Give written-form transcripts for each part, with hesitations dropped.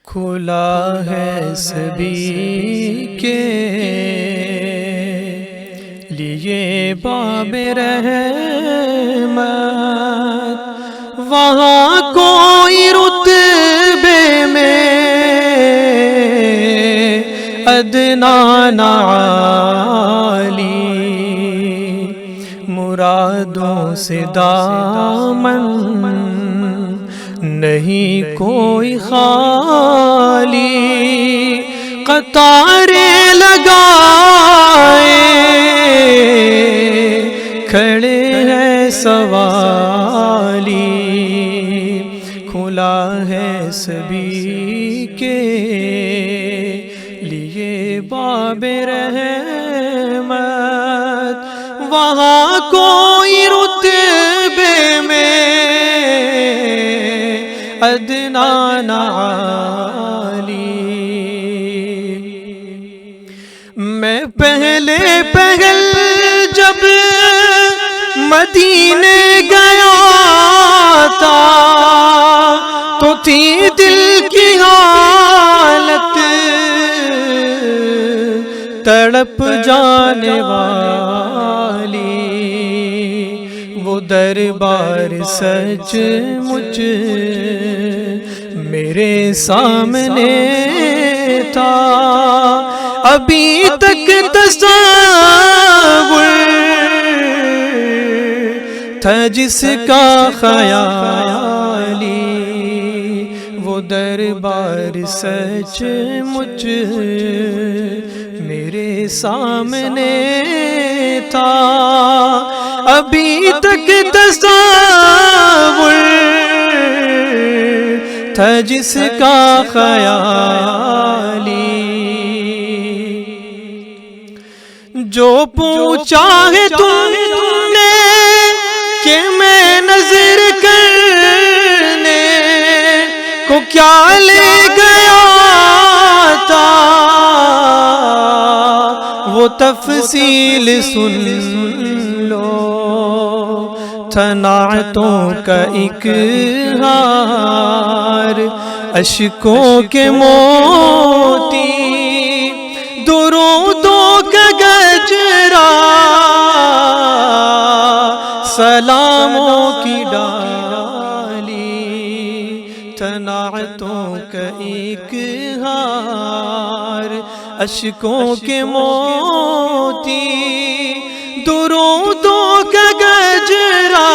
کھلا ہے سبھی کے لیے باب رحمت، وہاں کوئی رتبے میں ادنا نہ عالی، مرادوں سے دامن نہیں کوئی خالی، قطاریں لگائے کھڑے ہیں سوالی، کھلا ہے سبھی کے لیے باب رحمت، وہاں کوئی رتبے میں ادنا نہ عالی۔ میں پہلے جب مدینے گیا تھا تو تھی دل کی حالت تڑپ جانے والی، وہ دربار سچ مچ میرے سامنے تھا، ابھی تک تصور تھا جس کا خیالی، وہ دربار سچ مچ میرے سامنے تھا، ابھی تک تصور تھا جس کا خیالی، جو پوچھا ہے تم نے کہ میں نظر کرنے کو کیا لے گیا تھا، وہ تفصیل سن لو، تھا نعتوں کا ایک ہار، اشکوں کے موتی، درودوں کا گجرا، سلاموں کی ڈالی، تھا نعتوں کا ایک ہار، اشکوں کے موتی، درودوں کا گجرا،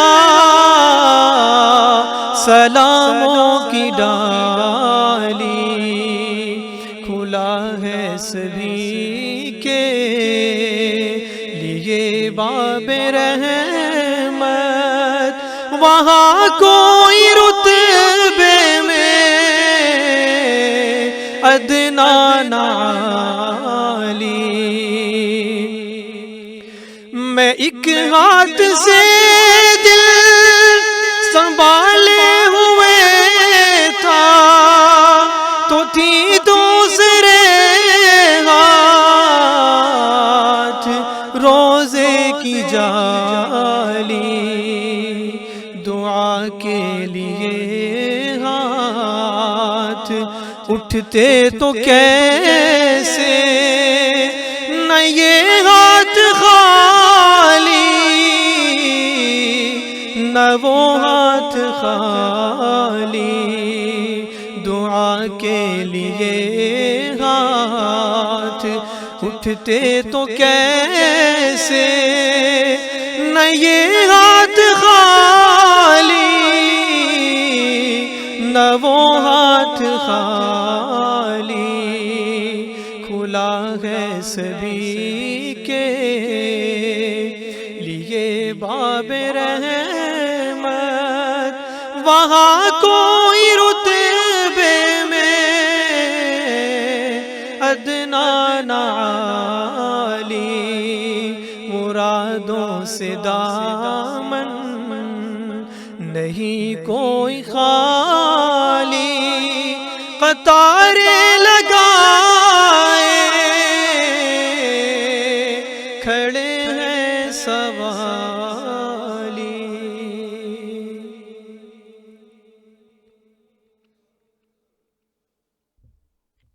سلاموں کی ڈالی، کھلا ہے سبھی کے لیے باب رحمت، وہاں کوئی رتبے میں ادنا نہ عالی۔ میں ایک ہاتھ سے دل سنبھالے ہوئے تھا تو تھی دوسرے ہاتھ روزے کی جالی، دعا کے لیے ہاتھ اٹھتے تو کیسے، نہ یہ ہاتھ خالی نہ وہ ہاتھ خالی، دعا کے لیے ہاتھ اٹھتے تو کیسے، نہ یہ ہاتھ خالی نہ وہ ہاتھ خالی، کھلا ہے سبھی کے لیے باب رحمت، وہاں کوئی رتبے میں ادنا نہ عالی، مرادوں سے دامن نہیں کوئی خالی، قطاریں